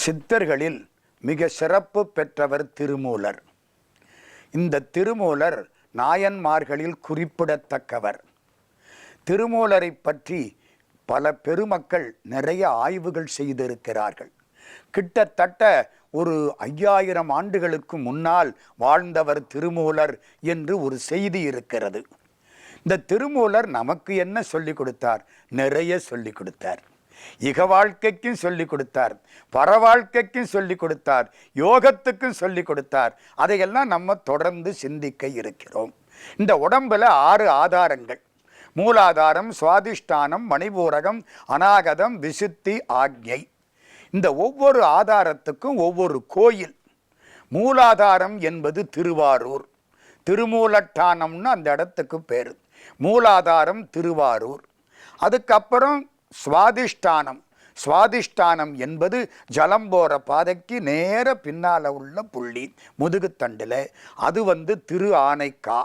சித்தர்களில் மிக சிறப்பு பெற்றவர் திருமூலர். இந்த திருமூலர் நாயன்மார்களில் குறிப்பிடத்தக்கவர். திருமூலரை பற்றி பல பெருமக்கள் நிறைய ஆய்வுகள் செய்திருக்கிறார்கள். கிட்டத்தட்ட ஒரு 5000 ஆண்டுகளுக்கு முன்னால் வாழ்ந்தவர் திருமூலர் என்று ஒரு செய்தி இருக்கிறது. இந்த திருமூலர் நமக்கு என்ன சொல்லிக் கொடுத்தார்? நிறைய சொல்லிக் கொடுத்தார். இக வாழ்க்கைக்கும் சொல்லிக் கொடுத்தார், பர வாழ்க்கைக்கும் சொல்லிக் கொடுத்தார், யோகத்துக்கும் சொல்லிக் கொடுத்தார். அதையெல்லாம் நம்ம தொடர்ந்து சிந்திக்க இருக்கிறோம். இந்த உடம்புல 6 ஆதாரங்கள்: மூலாதாரம், சுவாதிஷ்டானம், மணிபூரகம், அநாகதம், விசுத்தி, ஆக்ஞை. இந்த ஒவ்வொரு ஆதாரத்துக்கும் ஒவ்வொரு கோயில். மூலாதாரம் என்பது திருவாரூர், திருமூலட்டானம்னு அந்த இடத்துக்கு பேர். மூலாதாரம் திருவாரூர். அதுக்கப்புறம் சுவாதிஷ்டானம். சுவாதிஷ்டானம் என்பது ஜலம் போகிற பாதைக்கு நேர பின்னால் உள்ள புள்ளி, முதுகுத்தண்டில். அது திரு ஆனைக்கா.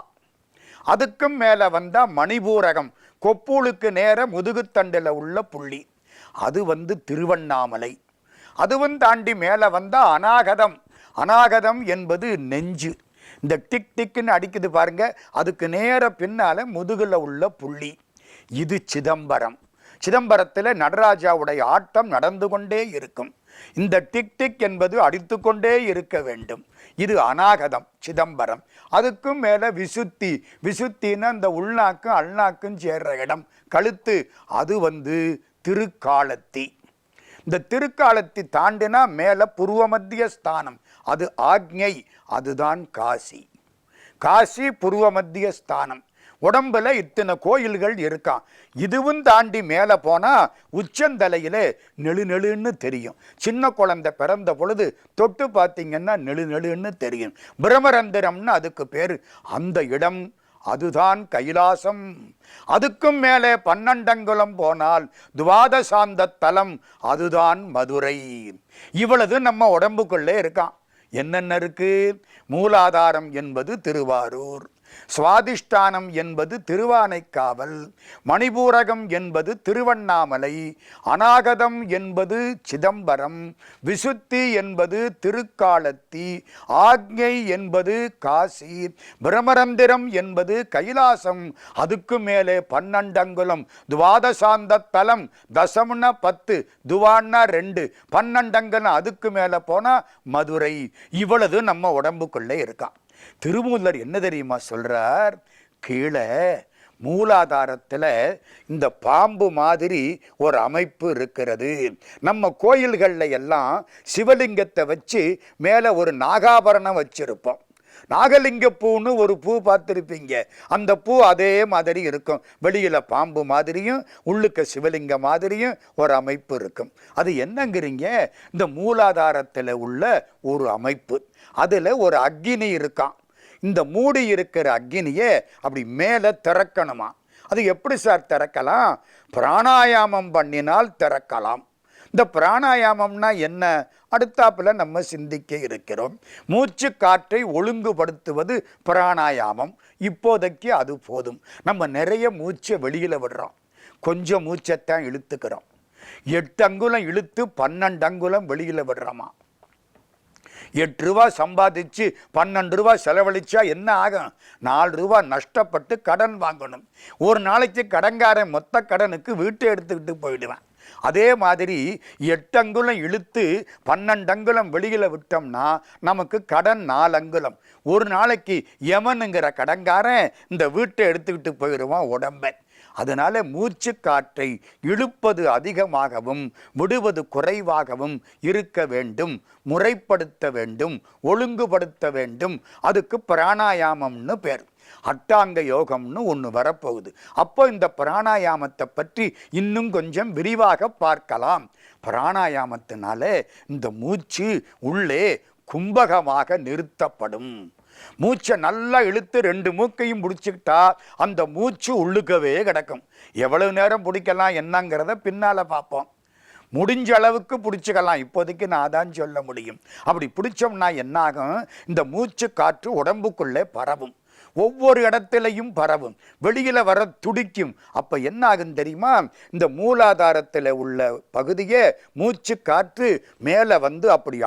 அதுக்கும் மேலே வந்தால் மணிபூரகம், கொப்பூலுக்கு நேர முதுகுத்தண்டில் உள்ள புள்ளி. அது திருவண்ணாமலை. அதுவும் தாண்டி மேலே வந்தால் அநாகதம். அநாகதம் என்பது நெஞ்சு. இந்த டிக் டிக்குன்னு அடிக்குது பாருங்க, அதுக்கு நேர பின்னால் முதுகில் உள்ள புள்ளி. இது சிதம்பரம். சிதம்பரத்தில் நடராஜாவுடைய ஆட்டம் நடந்து கொண்டே இருக்கும். இந்த டிக் டிக் என்பது அடித்து கொண்டே இருக்க வேண்டும். இது அநாகதம், சிதம்பரம். அதுக்கும் மேலே விசுத்தி. விசுத்தின்னா இந்த உள்நாக்கும் அல்நாக்கும் சேர்ற இடம், கழுத்து. அது திருக்காலத்தி. இந்த திருக்காலத்தி தாண்டினா மேலே பூர்வ மத்திய ஸ்தானம், அது ஆக்ஞை. அதுதான் காசி. காசி பூர்வ மத்திய ஸ்தானம். உடம்புல இத்தனை கோயில்கள் இருக்கான். இதுவும் தாண்டி மேலே போனால் உச்சந்தலையில் நெழு நெழுன்னு தெரியும். சின்ன குழந்தை பிறந்த பொழுது தொட்டு பார்த்தீங்கன்னா நெழு நெழுன்னு தெரியும். பிரமரந்திரம்னு அதுக்கு பேர். அந்த இடம் அதுதான் கைலாசம். அதுக்கும் மேலே 12 அங்குலம் போனால் துவாதசாந்த தலம், அதுதான் மதுரை. இவ்வளவு நம்ம உடம்புக்குள்ளே இருக்கான். என்னென்ன இருக்கு? மூலாதாரம் என்பது திருவாரூர், சுவாதிஷ்டானம் என்பது திருவானைக்காவல், மணிபூரகம் என்பது திருவண்ணாமலை, அநாகதம் என்பது சிதம்பரம், விசுத்தி என்பது திருக்காலத்தி, ஆக்ஞை என்பது காசி, பிரமரந்திரம் என்பது கைலாசம். அதுக்கு மேலே 12 அங்குலம் துவாதசாந்த தலம். தசம்னா 10, துவான்னா 2, 12 அங்குலம் அதுக்கு மேலே போனால் மதுரை. இவ்வளவு நம்ம உடம்புக்குள்ளே இருக்கான். திருமூலர் என்ன தெரியுமா சொல்றார்? கீழே மூலாதாரத்தில் இந்த பாம்பு மாதிரி ஒரு அமைப்பு இருக்கிறது. நம்ம கோயில்களில் எல்லாம் சிவலிங்கத்தை வச்சு மேலே ஒரு நாகாபரணம் வச்சிருப்போம். நாகலிங்க பூன்னு ஒரு பூ பார்த்துருப்பீங்க. அந்த பூ அதே மாதிரி இருக்கும். வெளியில் பாம்பு மாதிரியும் உள்ளுக்க சிவலிங்க மாதிரியும் ஒரு அமைப்பு இருக்கும். அது என்னங்கிறீங்க? இந்த மூலாதாரத்தில் உள்ள ஒரு அமைப்பு. அதில் ஒரு அக்கினி இருக்கான். இந்த மூடி இருக்கிற அக்கினியை அப்படி மேலே திறக்கணுமா? அது எப்படி சார் திறக்கலாம்? பிராணாயாமம் பண்ணினால் திறக்கலாம். இந்த பிராணாயாமம்னா என்ன? அடுத்தாப்புல நம்ம சிந்திக்க இருக்கிறோம். மூச்சு காற்றை ஒழுங்குபடுத்துவது பிராணாயாமம். இப்போதைக்கு அது போதும். நம்ம நிறைய மூச்சை வெளியில் விடுறோம், கொஞ்சம் மூச்சைத்தான் இழுத்துக்கிறோம். 8 அங்குலம் இழுத்து 12 அங்குலம் வெளியில் விடுறோமா? 8 ரூபா சம்பாதிச்சு 12 ரூபா செலவழிச்சா என்ன ஆகும்? 4 ரூபா நஷ்டப்பட்டு கடன் வாங்கணும். ஒரு நாளைக்கு கடன்காரன் மொத்த கடனுக்கு வீட்டை எடுத்துக்கிட்டு போயிடுவேன். அதே மாதிரி 8 அங்குலம் இழுத்து 12 அங்குலம் வெளியில் விட்டோம்னா நமக்கு கடன் 4 அங்குலம். ஒரு நாளைக்கு யமனுங்கிற கடன்காரன் இந்த வீட்டை எடுத்துக்கிட்டு போயிடுவான் உடம்பை. அதனால மூச்சு காற்றை இழுப்பது அதிகமாகவும் விடுவது குறைவாகவும் இருக்க வேண்டும், முறைப்படுத்த வேண்டும், ஒழுங்குபடுத்த வேண்டும். அதுக்கு பிராணாயாமம்னு பேர். அட்டாங்க யோகம்னு ஒன்று வரப்போகுது. அப்போ இந்த பிராணாயாமத்தை பற்றி இன்னும் கொஞ்சம் விரிவாக பார்க்கலாம். பிராணாயாமத்தினால இந்த மூச்சு உள்ளே கும்பகமாக நிறுத்தப்படும். மூச்சை நல்லா இழுத்து 2 மூக்கையும் பிடிச்சிக்கிட்டா அந்த மூச்சு உள்ளுக்கவே கிடக்கும். எவ்வளவு நேரம் பிடிக்கலாம் என்னங்கிறத பின்னால் பார்ப்போம். முடிஞ்ச அளவுக்கு பிடிச்சிக்கலாம். இப்போதைக்கு நான் தான் சொல்ல முடியும். அப்படி பிடிச்சோம்னா என்னாகும்? இந்த மூச்சு காற்று உடம்புக்குள்ளே பரவும். ஒவ்வொரு இடத்திலையும் பரவும், வெளியில வர துடிக்கும். அப்ப என்ன ஆகும் தெரியுமா? இந்த மூலாதாரத்தில் உள்ள பகுதியே மூச்சு காற்று மேலே வந்து அப்படி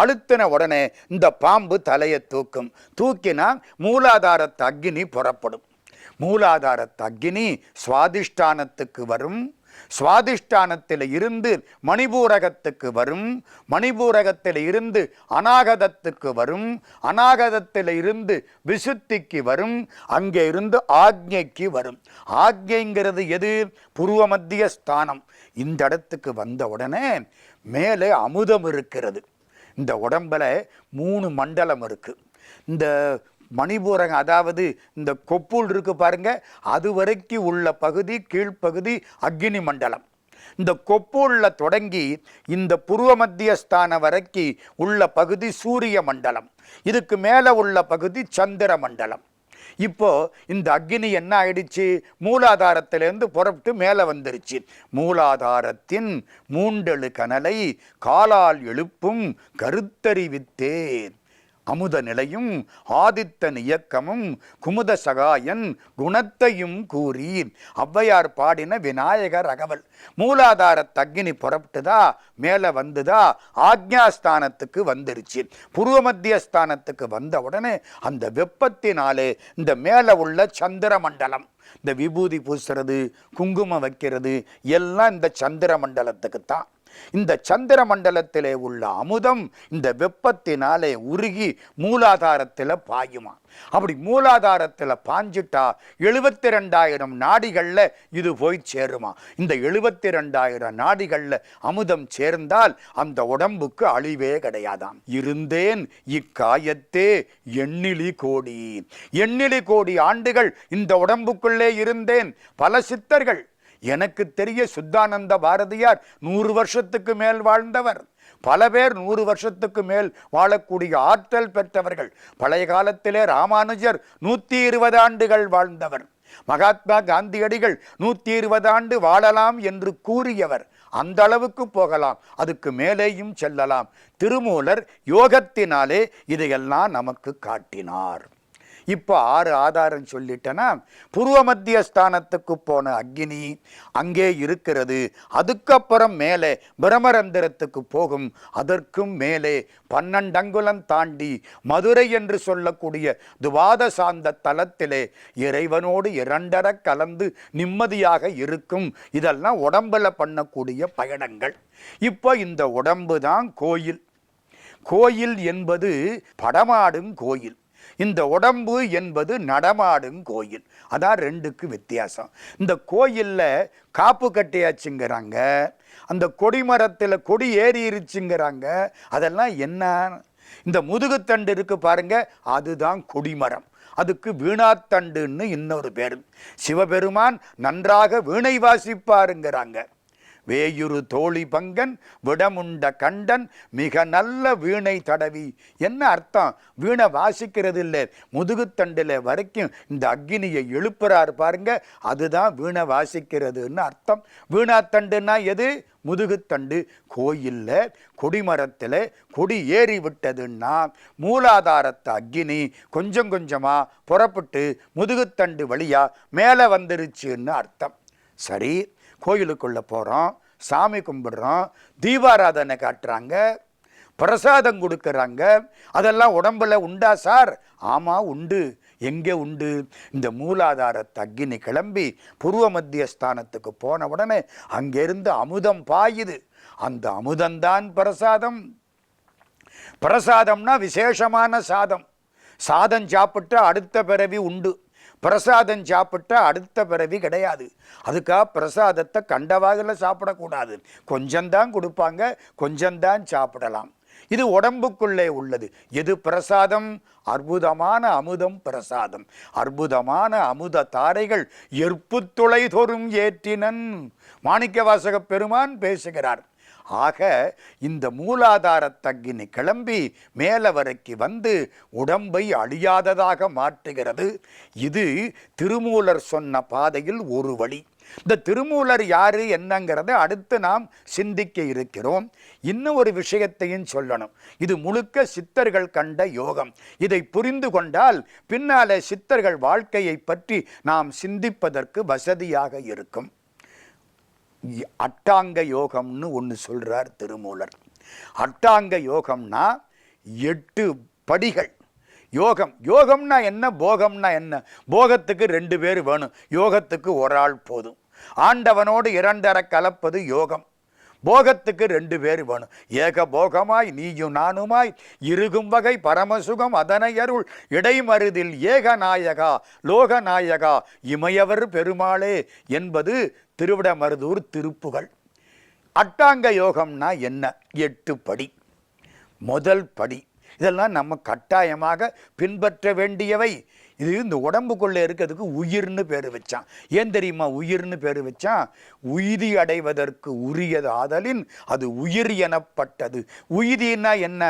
அழுத்தின உடனே இந்த பாம்பு தலையை தூக்கினா மூலாதாரத்து அக்னி புறப்படும். மூலாதாரத்து அக்னி சுவாதிஷ்டானத்துக்கு வரும், சுவாதிஷ்டானத்தில் இருந்து மணிபூரகத்துக்கு வரும், மணிபூரகத்தில் இருந்து அநாகதத்துக்கு வரும், அநாகதத்தில் இருந்து விசுத்திக்கு வரும், அங்கே இருந்து ஆக்ஞைக்கு வரும். ஆக்ஞைங்கிறது எது? பூர்வ மத்திய ஸ்தானம். இந்த இடத்துக்கு வந்த உடனே மேலே அமுதம் இருக்கிறது. இந்த உடம்புல 3 மண்டலம் இருக்கு. இந்த மணிபூரகம், அதாவது இந்த கொப்புள் இருக்கு பாருங்க, அது வரைக்கும் உள்ள பகுதி கீழ்ப்பகுதி அக்னி மண்டலம். இந்த கொப்புள்ள தொடங்கி இந்த பூர்வ மத்திய ஸ்தானம் வரைக்கும் உள்ள பகுதி சூரிய மண்டலம். இதுக்கு மேலே உள்ள பகுதி சந்திர மண்டலம். இப்போ இந்த அக்னி என்ன ஆயிடுச்சு? மூலாதாரத்திலிருந்து புறப்பட்டு மேலே வந்துருச்சு. மூலாதாரத்தின் 3 கனலை காலால் எழுப்பும் கருத்தறிவித்தேன். அமுத நிலையும் ஆதித்தன் இயக்கமும் குமுத சகாயன் குணத்தையும் கூறி ஔவையார் பாடின விநாயகர் அகவல். மூலாதாரத்து அக்னி புறப்பட்டுதா, மேலே வந்துதா, ஆக்ஞாஸ்தானத்துக்கு வந்துருச்சு. பூர்வ மத்திய ஸ்தானத்துக்கு வந்த உடனே அந்த வெப்பத்தினாலே இந்த மேலே உள்ள சந்திர மண்டலம், இந்த விபூதி பூசுறது, குங்குமம் வைக்கிறது எல்லாம் இந்த சந்திர மண்டலத்துக்கு தான். இந்த சந்திர மண்டலத்திலே உள்ள அமுதம் இந்த வெப்பத்தினாலே உருகி மூலாதாரத்தில் பாயுமா. அப்படி மூலாதாரத்தில் பாஞ்சிட்டா 72,000 நாடிகளில் இது போய் சேருமா. இந்த 72,000 நாடிகளில் அமுதம் சேர்ந்தால் அந்த உடம்புக்கு அழிவே கிடையாதாம். இருந்தேன் இக்காயத்தே எண்ணிலி கோடி ஆண்டுகள் இந்த உடம்புக்குள்ளே இருந்தேன். பல சித்தர்கள், எனக்கு தெரிய சுத்தானந்த பாரதியார் 100 வருஷத்துக்கு மேல் வாழ்ந்தவர். பல பேர் 100 வருஷத்துக்கு மேல் வாழக்கூடிய ஆற்றல் பெற்றவர்கள். பழைய காலத்திலே ராமானுஜர் 120 ஆண்டுகள் வாழ்ந்தவர். மகாத்மா காந்தியடிகள் 120 ஆண்டு வாழலாம் என்று கூறியவர். அந்த அளவுக்கு போகலாம், அதுக்கு மேலேயும் செல்லலாம். திருமூலர் யோகத்தினாலே இதையெல்லாம் நமக்கு காட்டினார். இப்போ 6 ஆதாரம் சொல்லிட்டேன்னா, பூர்வ மத்திய ஸ்தானத்துக்கு போன அக்னி அங்கே இருக்கிறது. அதுக்கப்புறம் மேலே பிரமரந்திரத்துக்கு போகும். அதற்கும் மேலே 12 அங்குலம் தாண்டி மதுரை என்று சொல்லக்கூடிய துவாதசாந்த தலத்திலே இறைவனோடு 2 கலந்து நிம்மதியாக இருக்கும். இதெல்லாம் உடம்புல பண்ணக்கூடிய பயணங்கள். இப்போ இந்த உடம்பு தான் கோயில். கோயில் என்பது படமாடும் கோயில், இந்த உடம்பு என்பது நடமாடும் கோயில். அதான் 2க்கு வித்தியாசம். இந்த கோயிலில் காப்பு கட்டியாச்சுங்கிறாங்க, அந்த கொடிமரத்தில் கொடி ஏறிடுச்சுங்கிறாங்க. அதெல்லாம் என்ன? இந்த முதுகுத்தண்டு இருக்கு பாருங்க, அதுதான் கொடிமரம். அதுக்கு வீணாத்தண்டுன்னு இன்னொரு பேர். சிவபெருமான் நன்றாக வீணை வாசிப்பாருங்கிறாங்க. வேயுரு தோழி பங்கன் விடமுண்ட கண்டன் மிக நல்ல வீணை தடவி. என்ன அர்த்தம்? வீணை வாசிக்கிறது இல்லை, முதுகுத்தண்டில் வரைக்கும் இந்த அக்னியை எழுப்புறாரு பாருங்க, அதுதான் வீணை வாசிக்கிறதுன்னு அர்த்தம். வீணாத்தண்டுன்னா எது? முதுகுத்தண்டு. கோயிலில் கொடிமரத்தில் கொடி ஏறி விட்டதுன்னா மூலாதாரத்து அக்னி கொஞ்சம் கொஞ்சமாக புறப்பட்டு முதுகுத்தண்டு வழியாக மேலே வந்துருச்சுன்னு அர்த்தம். சரி, கோயிலுக்குள்ளே போகிறோம், சாமி கும்பிடுறோம், தீபாராதனை காட்டுறாங்க, பிரசாதம் கொடுக்குறாங்க. அதெல்லாம் உடம்புல உண்டா சார்? ஆமாம் உண்டு. எங்கே உண்டு? இந்த மூலாதாரத்து அக்னி கிளம்பி பூர்வ மத்திய ஸ்தானத்துக்கு போன உடனே அங்கேருந்து அமுதம் பாயுது. அந்த அமுதம்தான் பிரசாதம். பிரசாதம்னா விசேஷமான சாதம். சாதம் சாப்பிட்டு அடுத்த பிறவி உண்டு, பிரசாதம் சாப்பிட்டா அடுத்த பிறவி கிடையாது. அதுக்காக பிரசாதத்தை கண்டவாகில் சாப்பிடக்கூடாது. கொஞ்சம்தான் கொடுப்பாங்க, கொஞ்சம்தான் சாப்பிடலாம். இது உடம்புக்குள்ளே உள்ளது. எது பிரசாதம்? அற்புதமான அமுதம் பிரசாதம். அற்புதமான அமுத தாரைகள் எற்புத்துளை தோறும் ஏற்றினன் மாணிக்கவாசக பெருமான் பேசுகிறார். ஆக இந்த மூலாதாரத்து அக்னி கிளம்பி மேலே வரைக்கும் வந்து உடம்பை அழியாததாக மாற்றுகிறது. இது திருமூலர் சொன்ன பாதையில் ஒரு வழி. இந்த திருமூலர் யாரு என்னங்கிறத அடுத்து நாம் சிந்திக்க இருக்கிறோம். இன்னும் ஒரு விஷயத்தையும் சொல்லணும். இது முழுக்க சித்தர்கள் கண்ட யோகம். இதை புரிந்து கொண்டால் பின்னாலே சித்தர்கள் வாழ்க்கையை பற்றி நாம் சிந்திப்பதற்கு வசதியாக இருக்கும். அட்டாங்க யோகம்னு ஒன்று சொல்றார் திருமூலர். அட்டாங்க யோகம்னா 8 படிகள். யோகம்னா என்ன, போகம்னா என்ன? போகத்துக்கு 2 பேர் வேணும், யோகத்துக்கு ஒரு ஆள் போதும். ஆண்டவனோடு 2 கலப்பது யோகம். போகத்துக்கு 2 பேர் வேணும். ஏக போகமாய் நீயும் நானுமாய் இருகும் வகை பரமசுகம் அதனை அருள் இடைமருதில் ஏகநாயகா லோகநாயகா இமையவர் பெருமாளே என்பது திருவிடமருதூர் திருப்புகழ். அட்டாங்க யோகம்னா என்ன? 8 படி. முதல் படி. இதெல்லாம் நம்ம கட்டாயமாக பின்பற்ற வேண்டியவை. இது இந்த உடம்புக்குள்ளே இருக்கிறதுக்கு உயிர்னு பேர் வச்சான். ஏன் தெரியுமா உயிர்னு பேர் வச்சான்? உய்தி அடைவதற்கு உரியது ஆதலின் அது உயிர் எனப்பட்டது. உய்தினா என்ன?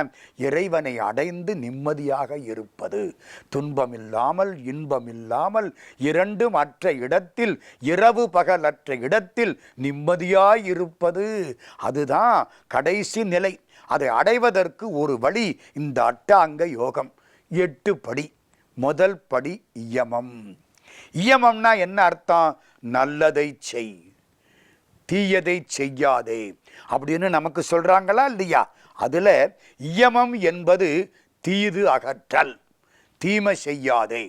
இறைவனை அடைந்து நிம்மதியாக இருப்பது. துன்பமில்லாமல் இன்பமில்லாமல் இரண்டும் அற்ற இடத்தில், இரவு பகலற்ற இடத்தில் நிம்மதியாயிருப்பது. அதுதான் கடைசி நிலை. அதை அடைவதற்கு ஒரு வழி இந்த அட்டாங்க யோகம். 8 படி. முதல் படி இயமம். இயமம்னா என்ன அர்த்தம்? நல்லதை செய், தீயதை செய்யாதே அப்படின்னு நமக்கு சொல்றாங்களா இல்லையா? அதுல இயமம் என்பது தீது அகற்றல், தீமை செய்யாதே.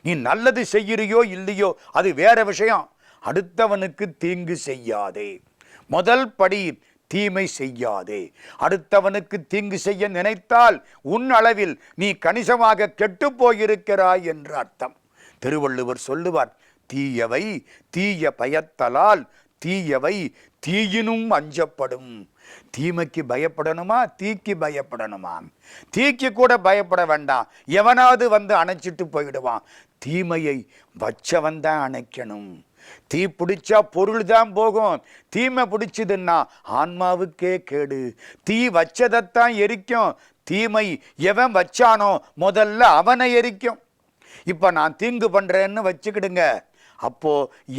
நீ நல்லது செய்கிறியோ இல்லையோ அது வேற விஷயம். அடுத்தவனுக்கு தீங்கு செய்யாதே. முதல் படி தீமை செய்யாதே. அடுத்தவனுக்கு தீங்கு செய்ய நினைத்தால் உன் அளவில் நீ கணிசமாக கெட்டு போயிருக்கிறாய் என்று அர்த்தம். திருவள்ளுவர் சொல்லுவார், தீயவை தீய பயத்தலால் தீயவை தீயினும் அஞ்சப்படும். தீமைக்கு பயப்படணுமா? தீக்கு பயப்படணுமா? தீக்கு கூட பயப்பட வேண்டாம். எவனாவது வந்து அணைச்சிட்டு போயிடுவான். தீமையை வச்சவன் தான் அணைக்கணும். தீ பிடிச்சா பொருள் தான் போகும். தீமை பிடிச்சதுன்னா ஆன்மாவுக்கே கேடு. தீ வச்சதைத்தான் எரிக்கும். தீமை எவன் வச்சானோ முதல்ல அவனை எரிக்கும். இப்போ நான் தீங்கு பண்ணுறேன்னு வச்சுக்கிடுங்க, அப்போ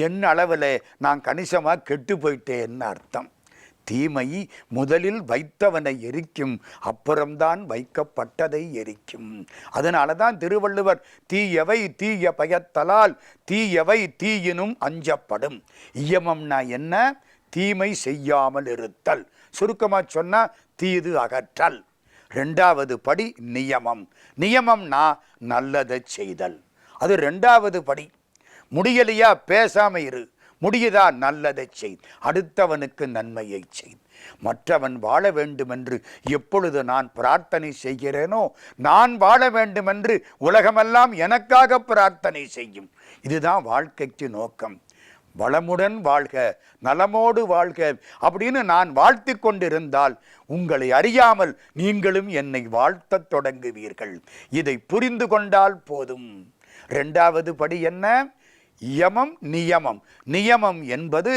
என் அளவில் நான் கணிசமாக கெட்டு போயிட்டேன்னு அர்த்தம். தீமை முதலில் வைத்தவனை எரிக்கும், அப்புறம்தான் வைக்கப்பட்டதை எரிக்கும். அதனால தான் திருவள்ளுவர் தீயவை தீய பயத்தலால் தீயவை தீயினும் அஞ்சப்படும். இயமம்னா என்ன? தீமை செய்யாமல் இருத்தல். சுருக்கமாக சொன்னால் தீது அகற்றல். 2வது படி நியமம். நியமம்னா நல்லதை செய்தல். அது 2வது படி. முடியலையா? பேசாம இரு. முடியுதா? நல்லதை செய். அடுத்தவனுக்கு நன்மையை செய். மற்றவன் வாழ வேண்டுமென்று எப்பொழுது நான் பிரார்த்தனை செய்கிறேனோ, நான் வாழ வேண்டுமென்று உலகமெல்லாம் எனக்காக பிரார்த்தனை செய்யும். இதுதான் வாழ்க்கைக்கு நோக்கம். வளமுடன் வாழ்க, நலமோடு வாழ்க அப்படின்னு நான் வாழ்த்தி கொண்டிருந்தால் உங்களை அறியாமல் நீங்களும் என்னை வாழ்த்தத் தொடங்குவீர்கள். இதை புரிந்து கொண்டால் போதும். 2வது படி என்ன? யமம் நியமம். நியமம் என்பது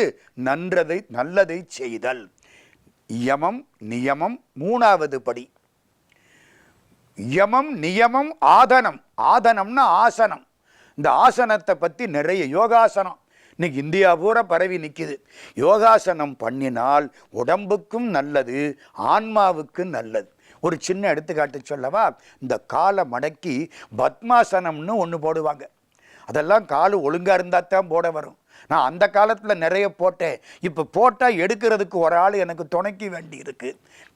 நல்லதை செய்தல். யமம் நியமம் 3வது படி. யமம் நியமம் ஆதனம். ஆதனம்னா ஆசனம். இந்த ஆசனத்தை பற்றி நிறைய யோகாசனம் இன்னைக்கு இந்தியா பூரா பரவி நிற்கிது. யோகாசனம் பண்ணினால் உடம்புக்கும் நல்லது, ஆன்மாவுக்கும் நல்லது. ஒரு சின்ன எடுத்துக்காட்டு சொல்லவா? இந்த காலை மடக்கி பத்மாசனம்னு ஒன்று போடுவாங்க. அதெல்லாம் கால் ஒழுங்காக இருந்தால் தான் போட வரும். நான் அந்த காலத்தில் நிறைய போட்டேன். இப்போ போட்டால் எடுக்கிறதுக்கு ஒரு ஆள் எனக்கு துணைக்க வேண்டி இருக்கு.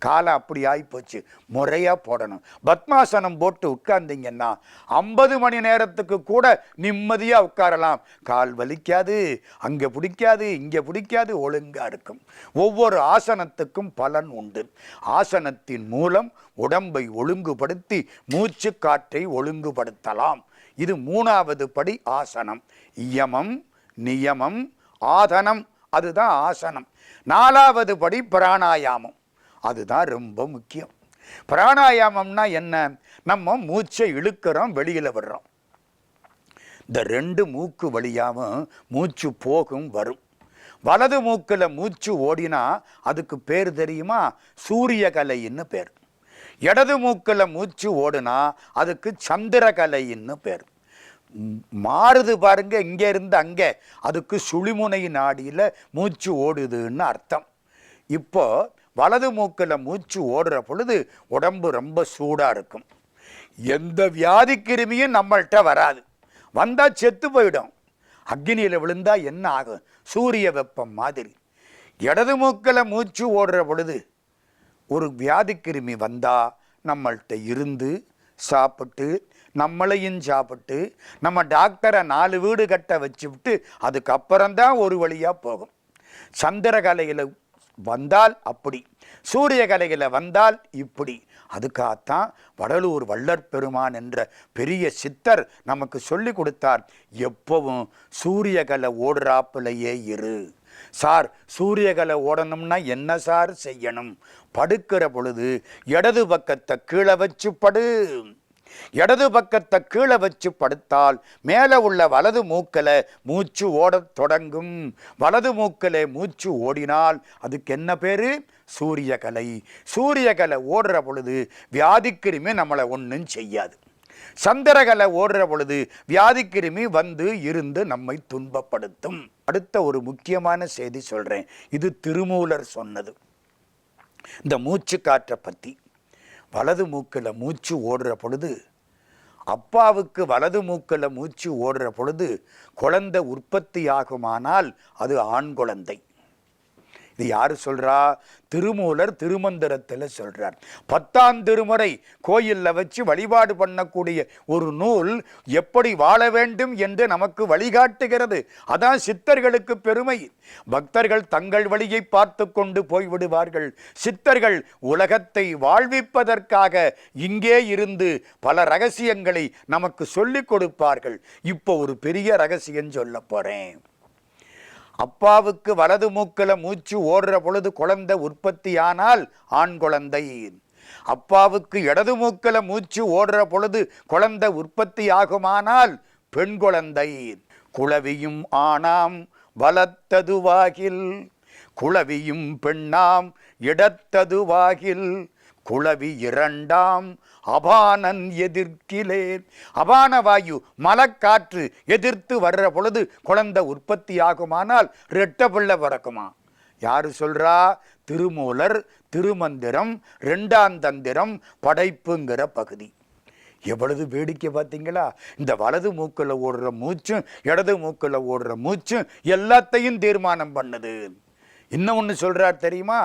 காலம் அப்படி ஆகிப்போச்சு. முறையாக போடணும். பத்மாசனம் போட்டு உட்கார்ந்தீங்கன்னா 50 மணி நேரத்துக்கு கூட நிம்மதியாக உட்காரலாம். கால் வலிக்காது, அங்கே பிடிக்காது, இங்கே பிடிக்காது, ஒழுங்காக இருக்கும். ஒவ்வொரு ஆசனத்துக்கும் பலன் உண்டு. ஆசனத்தின் மூலம் உடம்பை ஒழுங்குபடுத்தி மூச்சு காற்றை ஒழுங்குபடுத்தலாம். இது 3வது படி ஆசனம். யமம் நியமம் ஆதனம், அதுதான் ஆசனம். 4வது படி பிராணாயாமம். அதுதான் ரொம்ப முக்கியம். பிராணாயாமம்னா என்ன? நம்ம மூச்சை இழுக்கிறோம், வெளியில் விடுறோம். இந்த 2 மூக்கு வழியாகவும் மூச்சு போகும் வரும். வலது மூக்கில் மூச்சு ஓடினா அதுக்கு பேர் தெரியுமா? சூரியகலைன்னு பேர். இடது மூக்கில் மூச்சு ஓடுனா அதுக்கு சந்திரகலைன்னு பேர். மாறுது பாருங்க, இங்கே இருந்து அங்கே, அதுக்கு சுழிமுனை நாடியில் மூச்சு ஓடுதுன்னு அர்த்தம். இப்போ வலது மூக்கில் மூச்சு ஓடுற பொழுது உடம்பு ரொம்ப சூடாக இருக்கும். எந்த வியாதி கிருமியும் நம்மள்கிட்ட வராது, வந்தால் செத்து போயிடும். அக்னியில் விழுந்தா என்ன ஆகும்? சூரிய வெப்பம் மாதிரி. இடது மூக்கில் மூச்சு ஓடுற பொழுது ஒரு வியாதி கிருமி வந்தால் நம்மள்கிட்ட இருந்து சாப்பிட்டு நம்மளையும் சாப்பிட்டு நம்ம டாக்டரை 4 வீடு கட்ட வச்சு விட்டு அதுக்கப்புறம்தான் ஒரு வழியாக போகும். சந்திரகலையில் வந்தால் அப்படி, சூரிய கலையில் வந்தால் இப்படி. அதுக்காகத்தான் வடலூர் வள்ளற் பெருமான் என்ற பெரிய சித்தர் நமக்கு சொல்லி கொடுத்தார், எப்பவும் சூரியகலை ஓடுறாப்புலையே இரு. சார், சூரியகலை ஓடணும்னா என்ன சார் செய்யணும்? படுக்கிற பொழுது இடது பக்கத்தை கீழே வச்சு படு. இடது பக்கத்தை கீழே வச்சு படுத்தால் மேலே உள்ள வலது மூக்கில் மூச்சு ஓடத் தொடங்கும். வலது மூக்கில் மூச்சு ஓடினால் அதுக்கு என்ன பேரு? சூரியகலை. சூரியகலை ஓடுற பொழுது வியாதிக்கிருமி நம்மளை ஒன்றும் செய்யாது. சந்திரகலை ஓடுற பொழுது வியாதிக்கிருமி வந்து இருந்து நம்மை துன்பப்படுத்தும். அடுத்த ஒரு முக்கியமான செய்தி சொல்றேன், இது திருமூலர் சொன்னது. இந்த மூச்சு காற்றை பற்றி. வலது மூக்கில் மூச்சு ஓடுற பொழுது, அப்பாவுக்கு வலது மூக்கில் மூச்சு ஓடுற பொழுது குழந்தை உற்பத்தி ஆகுமானால் அது ஆண் குழந்தை. இது யாரு சொல்றா? திருமூலர் திருமந்திரத்தில் சொல்றார். 10ஆம் திருமுறை கோயிலில் வச்சு வழிபாடு பண்ணக்கூடிய ஒரு நூல் எப்படி வாழ வேண்டும் என்று நமக்கு வழிகாட்டுகிறது. அதான் சித்தர்களுக்கு பெருமை. பக்தர்கள் தங்கள் வழியை பார்த்து கொண்டு போய்விடுவார்கள். சித்தர்கள் உலகத்தை வாழ்விப்பதற்காக இங்கே இருந்து பல ரகசியங்களை நமக்கு சொல்லிக் கொடுப்பார்கள். இப்போ ஒரு பெரிய ரகசியம் சொல்ல போறேன். அப்பாவுக்கு வலது மூக்கில் மூச்சு ஓடுற பொழுது குழந்தை உற்பத்தி ஆனால் ஆண் குழந்தை. அப்பாவுக்கு இடது மூக்கில் மூச்சு ஓடுற பொழுது குழந்தை உற்பத்தி ஆகுமானால் பெண் குழந்தை. குளவியும் ஆணாம் வளர்த்ததுவாகில், குளவியும் பெண்ணாம் இடத்ததுவாகில், குளவி இரண்டாம் அபானன் எதிர்க்கிலேன். அபான வாயு மலக்காற்று எதிர்த்து வர்ற பொழுது குழந்தை உற்பத்தி ஆகுமானால் 2 பிள்ளை பிறக்குமா? யாரு சொல்றா? திருமூலர் திருமந்திரம் 2ஆம் தந்திரம் படைப்புங்கிற பகுதி. எவ்வளவு வேடிக்கை பார்த்தீங்களா? இந்த வலது மூக்கில் ஓடுற மூச்சும் இடது மூக்கில் ஓடுற மூச்சும் எல்லாத்தையும் தீர்மானம் பண்ணுது. இன்னும் ஒன்று சொல்கிறார் தெரியுமா?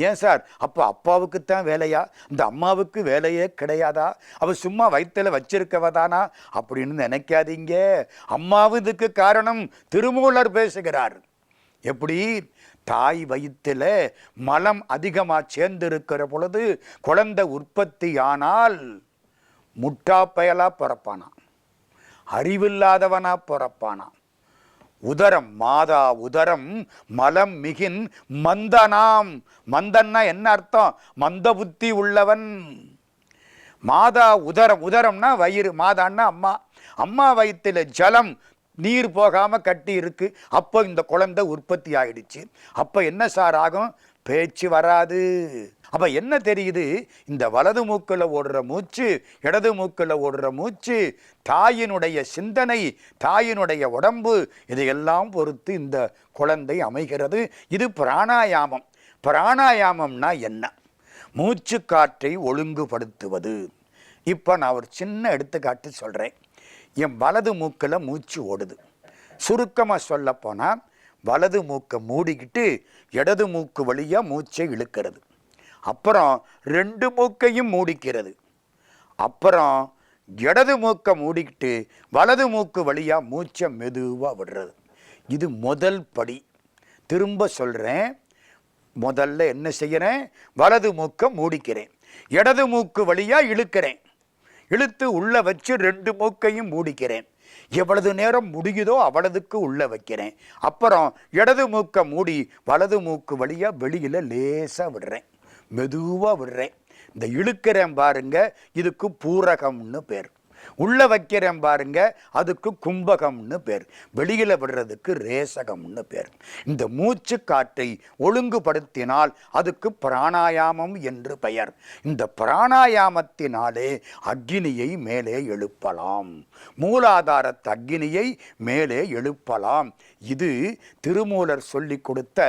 ஏன் சார், அப்போ அப்பாவுக்குத்தான் வேலையா, இந்த அம்மாவுக்கு வேலையே கிடையாதா? அவள் சும்மா வயிற்றில் வச்சிருக்கவதானா அப்படின்னு நினைக்காதீங்க. அம்மாவும் இதுக்கு காரணம். திருமூலர் பேசுகிறார். எப்படி? தாய் வயிற்றில் மலம் அதிகமாக சேர்ந்திருக்கிற பொழுது குழந்தை உற்பத்தி ஆனால் முட்டா பயலா பிறப்பானா, அறிவில்லாதவனா பிறப்பானா. உதரம், மாதா உதரம் மலம் மிகின் மந்தனாம். மந்தன்னா என்ன அர்த்தம்? மந்த புத்தி உள்ளவன். மாதா உதரம், உதரம்னா வயிறு, மாதான்னா அம்மா. அம்மா வயிற்றில் ஜலம் நீர் போகாம கட்டி இருக்கு. அப்போ இந்த குழந்தை உற்பத்தி ஆயிடுச்சு. அப்போ என்ன சார் ஆகும்? பேச்சு வராது. அப்ப என்ன தெரியுது? இந்த வலது மூக்கில் ஓடுற மூச்சு இடது மூக்கில் ஓடுற மூச்சு தாயினுடைய சிந்தனை, தாயினுடைய உடம்பு, இதையெல்லாம் பொறுத்து இந்த குழந்தை அமைகிறது. இது பிராணாயாமம். பிராணாயாமம்னா என்ன? மூச்சு காற்றை ஒழுங்குபடுத்துவது. இப்போ நான் ஒரு சின்ன எடுத்துக்காட்டு சொல்கிறேன். என் வலது மூக்கில் மூச்சு ஓடுது. சுருக்கமாக சொல்ல போனால் வலது மூக்கை மூடிக்கிட்டு இடது மூக்கு வழியாக மூச்சை இழுக்கிறது. அப்புறம் 2 மூக்கையும் மூடிக்கிறது. அப்புறம் இடது மூக்கை மூடிக்கிட்டு வலது மூக்கு வழியாக மூச்சை மெதுவாக விடுறது. இது முதல் படி. திரும்ப சொல்கிறேன். முதல்ல என்ன செய்கிறேன்? வலது மூக்கை மூடிக்கிறேன், இடது மூக்கு வழியாக இழுக்கிறேன். இழுத்து உள்ளே வச்சு 2 மூக்கையும் மூடிக்கிறேன். எவ்வளவு நேரம் முடியுதோ அவ்வளவுக்கு உள்ள வைக்கிறேன். அப்புறம் இடது மூக்கை மூடி வலது மூக்கு வழியாக வெளியில் லேசாக விடுறேன், மெதுவாக விடுறேன். இந்த இழுக்கிறேன் பாருங்க, இதுக்கு பூரகம்னு பேர். உள்ள வைக்கிறேன் பாருங்க, அதுக்கு கும்பகம்னு பேர். வெளியில விடுறதுக்கு ரேசகம்னு பேர். இந்த மூச்சு காற்றை ஒழுங்குபடுத்தினால் அதுக்கு பிராணாயாமம் என்று பெயர். இந்த பிராணாயாமத்தினாலே அக்னியை மேலே எழுப்பலாம், மூலாதாரத்து அக்னியை மேலே எழுப்பலாம். இது திருமூலர் சொல்லி கொடுத்த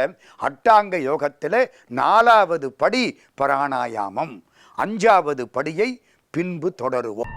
அட்டாங்க யோகத்தில் 4வது படி பிராணாயாமம். 5வது படியை பின்பு தொடருவோம்.